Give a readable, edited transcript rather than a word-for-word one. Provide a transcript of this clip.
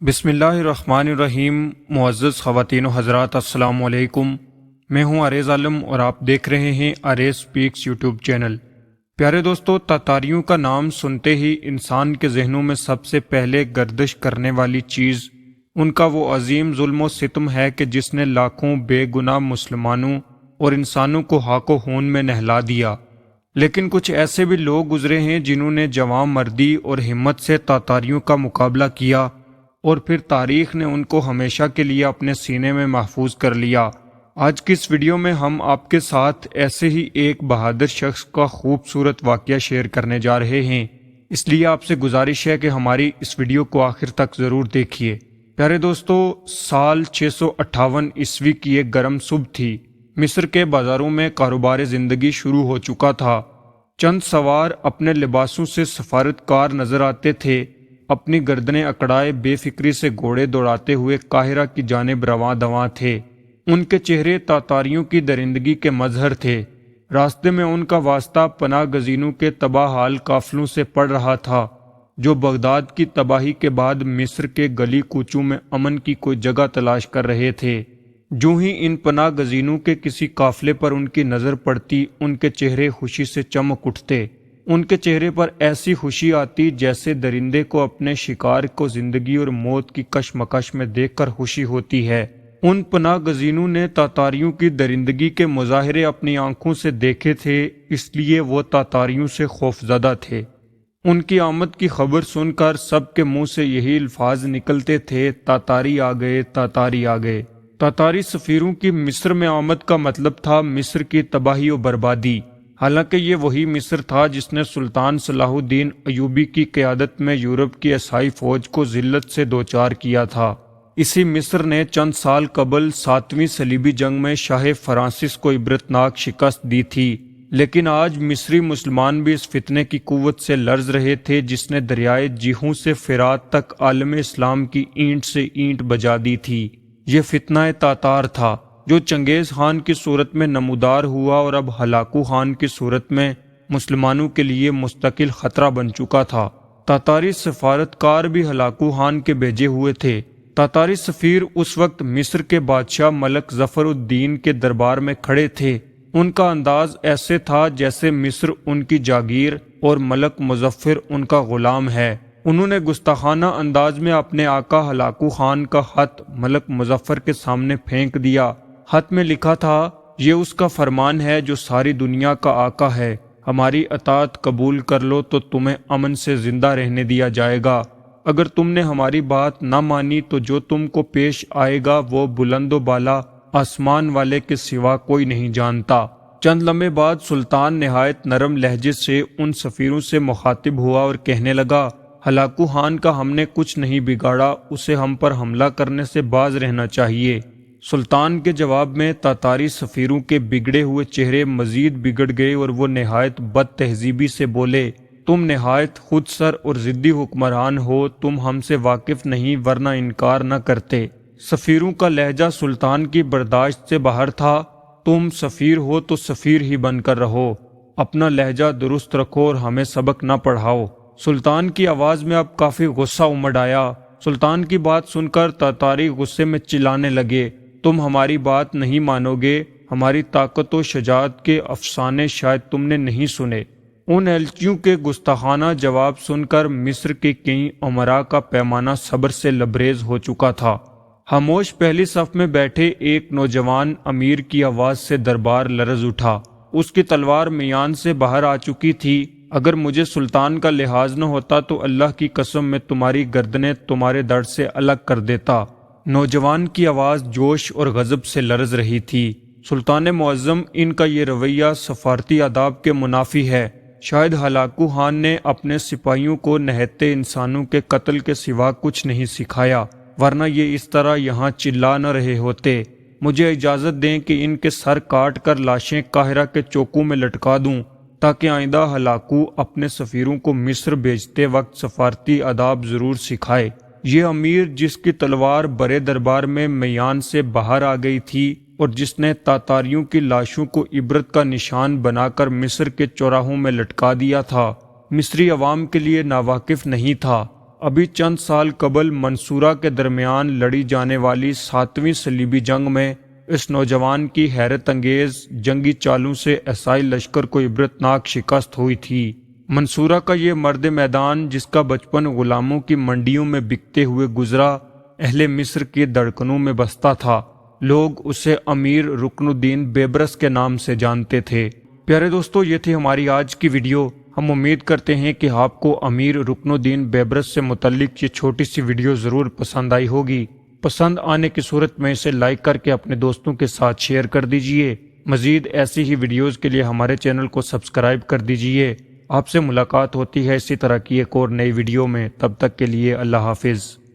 بسم اللہ الرحمن الرحیم۔ معزز خواتین و حضرات، السلام علیکم۔ میں ہوں عریض عالم اور آپ دیکھ رہے ہیں عریض سپیکس یوٹیوب چینل۔ پیارے دوستو، تاتاریوں کا نام سنتے ہی انسان کے ذہنوں میں سب سے پہلے گردش کرنے والی چیز ان کا وہ عظیم ظلم و ستم ہے کہ جس نے لاکھوں بے گناہ مسلمانوں اور انسانوں کو ہاک و ہون میں نہلا دیا۔ لیکن کچھ ایسے بھی لوگ گزرے ہیں جنہوں نے جواں مردی اور ہمت سے تاتاریوں کا مقابلہ کیا اور پھر تاریخ نے ان کو ہمیشہ کے لیے اپنے سینے میں محفوظ کر لیا۔ آج کی اس ویڈیو میں ہم آپ کے ساتھ ایسے ہی ایک بہادر شخص کا خوبصورت واقعہ شیئر کرنے جا رہے ہیں، اس لیے آپ سے گزارش ہے کہ ہماری اس ویڈیو کو آخر تک ضرور دیکھیے۔ پیارے دوستو، سال 658 عیسوی کی ایک گرم صبح تھی۔ مصر کے بازاروں میں کاروبار زندگی شروع ہو چکا تھا۔ چند سوار اپنے لباسوں سے سفارتکار نظر آتے تھے، اپنی گردنیں اکڑائے بے فکری سے گھوڑے دوڑاتے ہوئے قاہرہ کی جانب رواں دواں تھے۔ ان کے چہرے تاتاریوں کی درندگی کے مظہر تھے۔ راستے میں ان کا واسطہ پناہ گزینوں کے تباہ حال قافلوں سے پڑ رہا تھا، جو بغداد کی تباہی کے بعد مصر کے گلی کوچوں میں امن کی کوئی جگہ تلاش کر رہے تھے۔ جو ہی ان پناہ گزینوں کے کسی قافلے پر ان کی نظر پڑتی، ان کے چہرے خوشی سے چمک اٹھتے۔ ان کے چہرے پر ایسی خوشی آتی جیسے درندے کو اپنے شکار کو زندگی اور موت کی کشمکش میں دیکھ کر خوشی ہوتی ہے۔ ان پناہ گزینوں نے تاتاریوں کی درندگی کے مظاہرے اپنی آنکھوں سے دیکھے تھے، اس لیے وہ تاتاریوں سے خوفزدہ تھے۔ ان کی آمد کی خبر سن کر سب کے منہ سے یہی الفاظ نکلتے تھے، تاتاری آ گئے، تاتاری آ گئے۔ تاتاری سفیروں کی مصر میں آمد کا مطلب تھا مصر کی تباہی و بربادی۔ حالانکہ یہ وہی مصر تھا جس نے سلطان صلاح الدین ایوبی کی قیادت میں یورپ کی عیسائی فوج کو ذلت سے دوچار کیا تھا۔ اسی مصر نے چند سال قبل 7ویں صلیبی جنگ میں شاہ فرانسس کو عبرتناک شکست دی تھی۔ لیکن آج مصری مسلمان بھی اس فتنے کی قوت سے لرز رہے تھے جس نے دریائے جیحوں سے فرات تک عالم اسلام کی اینٹ سے اینٹ بجا دی تھی۔ یہ فتنہ تاتار تھا جو چنگیز خان کی صورت میں نمودار ہوا اور اب ہلاکو خان کی صورت میں مسلمانوں کے لیے مستقل خطرہ بن چکا تھا۔ تاتاری سفارتکار بھی ہلاکو خان کے بھیجے ہوئے تھے۔ تاتاری سفیر اس وقت مصر کے بادشاہ ملک ظفر الدین کے دربار میں کھڑے تھے۔ ان کا انداز ایسے تھا جیسے مصر ان کی جاگیر اور ملک مظفر ان کا غلام ہے۔ انہوں نے گستاخانہ انداز میں اپنے آقا ہلاکو خان کا خط ملک مظفر کے سامنے پھینک دیا۔ خط میں لکھا تھا، یہ اس کا فرمان ہے جو ساری دنیا کا آقا ہے، ہماری اطاعت قبول کر لو تو تمہیں امن سے زندہ رہنے دیا جائے گا، اگر تم نے ہماری بات نہ مانی تو جو تم کو پیش آئے گا وہ بلند و بالا آسمان والے کے سوا کوئی نہیں جانتا۔ چند لمحے بعد سلطان نہایت نرم لہجے سے ان سفیروں سے مخاطب ہوا اور کہنے لگا، ہلاکو خان کا ہم نے کچھ نہیں بگاڑا، اسے ہم پر حملہ کرنے سے باز رہنا چاہیے۔ سلطان کے جواب میں تاتاری سفیروں کے بگڑے ہوئے چہرے مزید بگڑ گئے اور وہ نہایت بد تہذیبی سے بولے، تم نہایت خود سر اور ضدی حکمران ہو، تم ہم سے واقف نہیں ورنہ انکار نہ کرتے۔ سفیروں کا لہجہ سلطان کی برداشت سے باہر تھا۔ تم سفیر ہو تو سفیر ہی بن کر رہو، اپنا لہجہ درست رکھو اور ہمیں سبق نہ پڑھاؤ۔ سلطان کی آواز میں اب کافی غصہ امڑ آیا۔ سلطان کی بات سن کر تاتاری غصے میں چلانے لگے، تم ہماری بات نہیں مانو گے، ہماری طاقت و شجاعت کے افسانے شاید تم نے نہیں سنے۔ ان ایلچیوں کے گستاخانہ جواب سن کر مصر کے کئی امراء کا پیمانہ صبر سے لبریز ہو چکا تھا۔ خاموش پہلی صف میں بیٹھے ایک نوجوان امیر کی آواز سے دربار لرز اٹھا۔ اس کی تلوار میان سے باہر آ چکی تھی۔ اگر مجھے سلطان کا لحاظ نہ ہوتا تو اللہ کی قسم میں تمہاری گردنیں تمہارے در سے الگ کر دیتا۔ نوجوان کی آواز جوش اور غضب سے لرز رہی تھی۔ سلطان معظم، ان کا یہ رویہ سفارتی آداب کے منافی ہے۔ شاید ہلاکو خان نے اپنے سپاہیوں کو نہتے انسانوں کے قتل کے سوا کچھ نہیں سکھایا، ورنہ یہ اس طرح یہاں چلا نہ رہے ہوتے۔ مجھے اجازت دیں کہ ان کے سر کاٹ کر لاشیں قاہرہ کے چوکوں میں لٹکا دوں، تاکہ آئندہ ہلاکو اپنے سفیروں کو مصر بھیجتے وقت سفارتی آداب ضرور سکھائے۔ یہ امیر جس کی تلوار برے دربار میں میان سے باہر آ گئی تھی اور جس نے تاتاریوں کی لاشوں کو عبرت کا نشان بنا کر مصر کے چوراہوں میں لٹکا دیا تھا، مصری عوام کے لیے ناواقف نہیں تھا۔ ابھی چند سال قبل منصورہ کے درمیان لڑی جانے والی 7ویں صلیبی جنگ میں اس نوجوان کی حیرت انگیز جنگی چالوں سے عیسائی لشکر کو عبرتناک شکست ہوئی تھی۔ منصورہ کا یہ مرد میدان، جس کا بچپن غلاموں کی منڈیوں میں بکتے ہوئے گزرا، اہل مصر کی دھڑکنوں میں بستا تھا۔ لوگ اسے امیر رکن الدین بیبرس کے نام سے جانتے تھے۔ پیارے دوستو، یہ تھی ہماری آج کی ویڈیو۔ ہم امید کرتے ہیں کہ آپ کو امیر رکن الدین بیبرس سے متعلق یہ چھوٹی سی ویڈیو ضرور پسند آئی ہوگی۔ پسند آنے کی صورت میں اسے لائک کر کے اپنے دوستوں کے ساتھ شیئر کر دیجئے۔ مزید ایسی ہی ویڈیوز کے لیے ہمارے چینل کو سبسکرائب کر دیجئے۔ آپ سے ملاقات ہوتی ہے اسی طرح کی ایک اور نئی ویڈیو میں۔ تب تک کے لیے اللہ حافظ۔